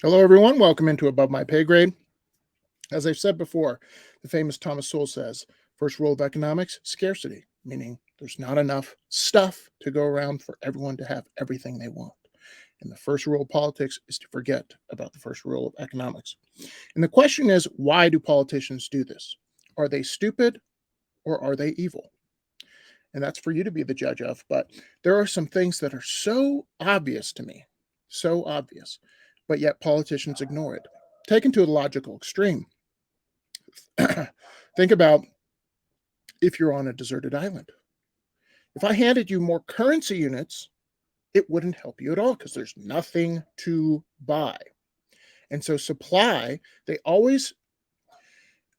Hello, everyone. Welcome into Above My Pay Grade. As I've said before, the famous Thomas Sowell says, first rule of economics, scarcity, meaning there's not enough stuff to go around for everyone to have everything they want. And the first rule of politics is to forget about the first rule of economics. And the question is, why do politicians do this? Are they stupid or are they evil? And that's for you to be the judge of. But there are some things that are so obvious to me, so obvious, but yet politicians ignore it. Taken to a logical extreme, think about if you're on a deserted island. If I handed you more currency units, it wouldn't help you at all because there's nothing to buy. And so, supply,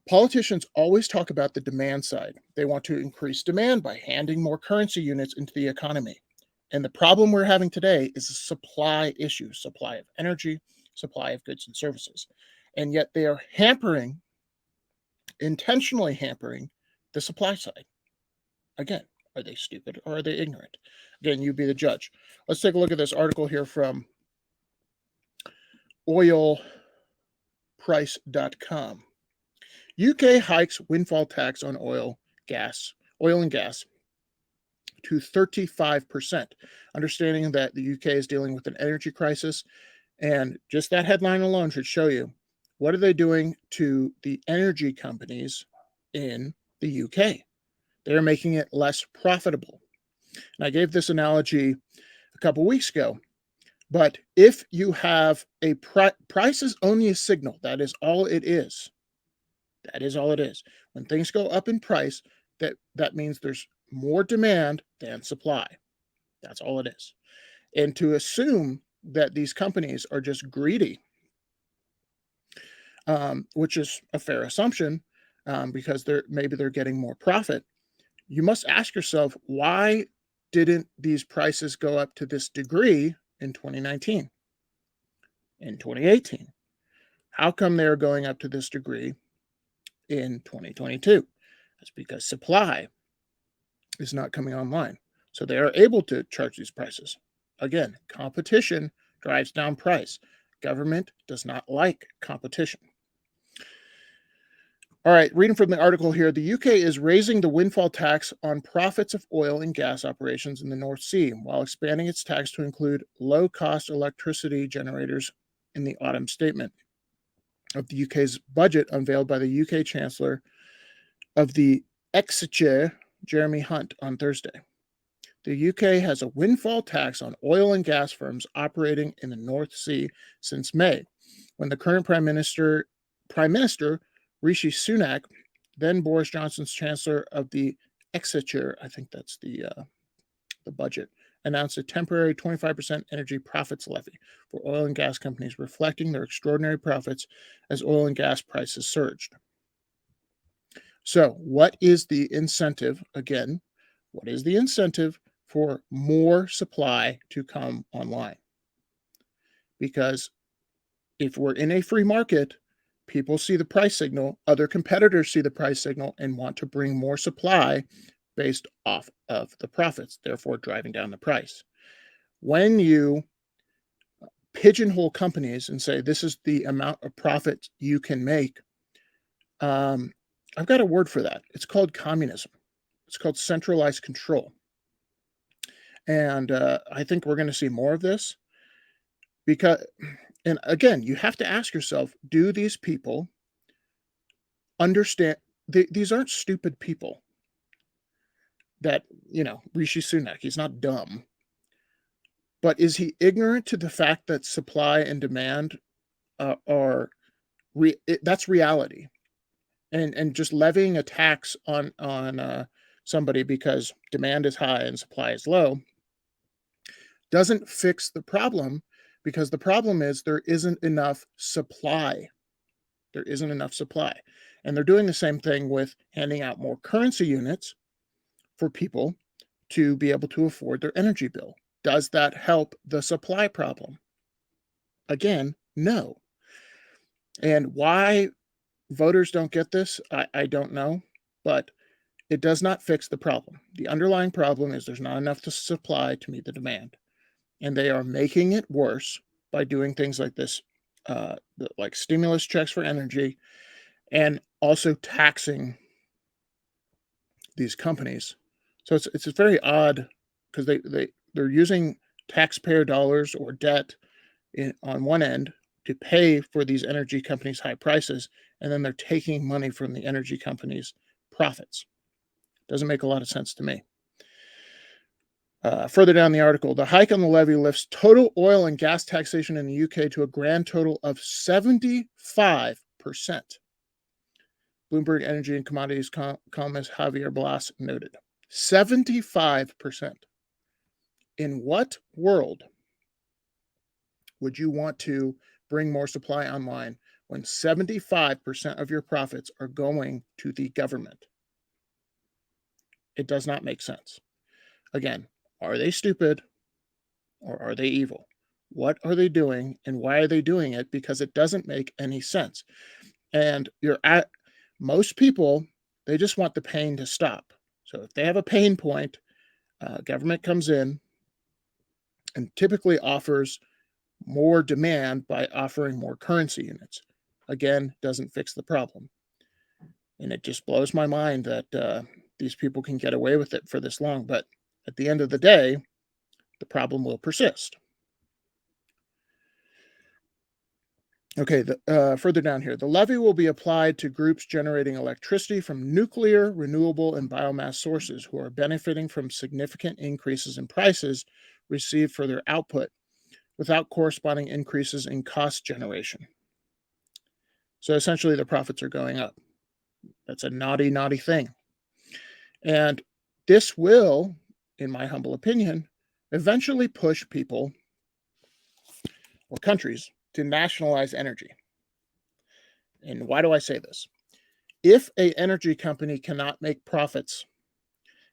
politicians always talk about the demand side. They want to increase demand by handing more currency units into the economy. And the problem we're having today is a supply issue, supply of energy, supply of goods and services. And yet they are intentionally hampering the supply side. Again, are they stupid or are they ignorant? Again, you be the judge. Let's take a look at this article here from oilprice.com. UK hikes windfall tax on oil and gas to 35%, understanding that the UK is dealing with an energy crisis. And just that headline alone should show you what are they doing to the energy companies in the UK. They're making it less profitable. And I gave this analogy a couple weeks ago. But if you have a price is only a signal, that is all it is. That is all it is. When things go up in price, that means there's more demand than supply. That's all it is. And to assume that these companies are just greedy, which is a fair assumption, because they're getting more profit. You must ask yourself, why didn't these prices go up to this degree in 2019, in 2018? How come they're going up to this degree in 2022? That's because supply is not coming online. So they are able to charge these prices. Again, competition drives down price. Government does not like competition. All right, reading from the article here, the UK is raising the windfall tax on profits of oil and gas operations in the North Sea while expanding its tax to include low-cost electricity generators in the autumn statement of the UK's budget unveiled by the UK Chancellor of the Exchequer, Jeremy Hunt, on Thursday. The UK has a windfall tax on oil and gas firms operating in the North Sea since May, when the current Prime Minister Rishi Sunak, then Boris Johnson's Chancellor of the Exchequer, I think that's the budget, announced a temporary 25% energy profits levy for oil and gas companies, reflecting their extraordinary profits as oil and gas prices surged. So, what is the incentive? Again, what is the incentive for more supply to come online? Because if we're in a free market, people see the price signal, other competitors see the price signal and want to bring more supply based off of the profits, therefore driving down the price. When you pigeonhole companies and say this is the amount of profit you can make, I've got a word for that. It's called communism. It's called centralized control. And I think we're going to see more of this because, and again, you have to ask yourself, do these people understand? These aren't stupid people. That, Rishi Sunak, he's not dumb. But is he ignorant to the fact that supply and demand that's reality? And just levying a tax on somebody because demand is high and supply is low doesn't fix the problem, because the problem is there isn't enough supply. There isn't enough supply. And they're doing the same thing with handing out more currency units for people to be able to afford their energy bill. Does that help the supply problem? Again, no. And why voters don't get this, I don't know, but it does not fix the problem. The underlying problem is there's not enough supply to meet the demand. And they are making it worse by doing things like this like stimulus checks for energy, and also taxing these companies. So it's very odd because they're using taxpayer dollars or debt on one end to pay for these energy companies' high prices, and then they're taking money from the energy companies' profits. Doesn't make a lot of sense to me. Further down the article, the hike on the levy lifts total oil and gas taxation in the UK to a grand total of 75%. Bloomberg Energy and Commodities columnist Javier Blas noted. 75%. In what world would you want to bring more supply online when 75% of your profits are going to the government? It does not make sense. Again, are they stupid or are they evil? What are they doing and why are they doing it? Because it doesn't make any sense. And most people, they just want the pain to stop. So if they have a pain point, government comes in and typically offers more demand by offering more currency units. Again, doesn't fix the problem. And it just blows my mind that these people can get away with it for this long. But at the end of the day, the problem will persist. Okay, further down here, the levy will be applied to groups generating electricity from nuclear, renewable, and biomass sources who are benefiting from significant increases in prices received for their output without corresponding increases in cost generation. So essentially, the profits are going up. That's a naughty, naughty thing. And this will, in my humble opinion, eventually push people or countries to nationalize energy. And why do I say this? If an energy company cannot make profits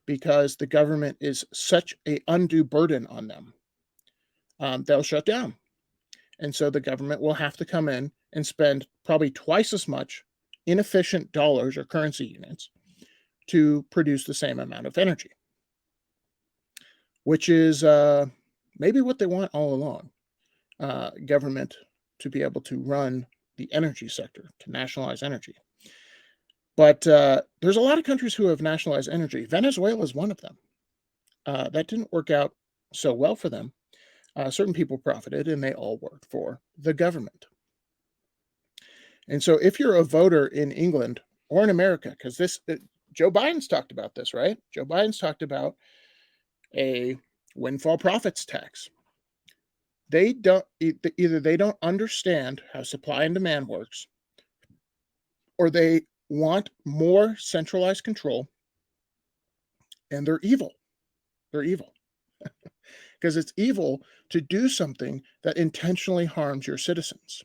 because the government is such an undue burden on them, they'll shut down. And so the government will have to come in and spend probably twice as much inefficient dollars or currency units to produce the same amount of energy, which is maybe what they want all along. Government to be able to run the energy sector, to nationalize energy. But there's a lot of countries who have nationalized energy. Venezuela is one of them. That didn't work out so well for them. Certain people profited, and they all worked for the government. And so if you're a voter in England or in America, because Joe Biden's talked about this, right? Joe Biden's talked about a windfall profits tax. They don't either they don't understand how supply and demand works, or they want more centralized control, and they're evil. They're evil. Because it's evil to do something that intentionally harms your citizens.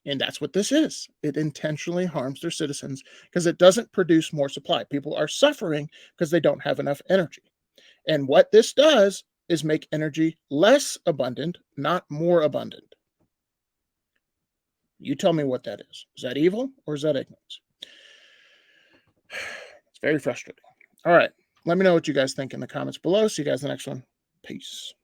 And that's what this is. It intentionally harms their citizens because it doesn't produce more supply. People are suffering because they don't have enough energy. And what this does is make energy less abundant, not more abundant. You tell me what that is. Is that evil or is that ignorance? It's very frustrating. All right. Let me know what you guys think in the comments below. See you guys in the next one. Peace.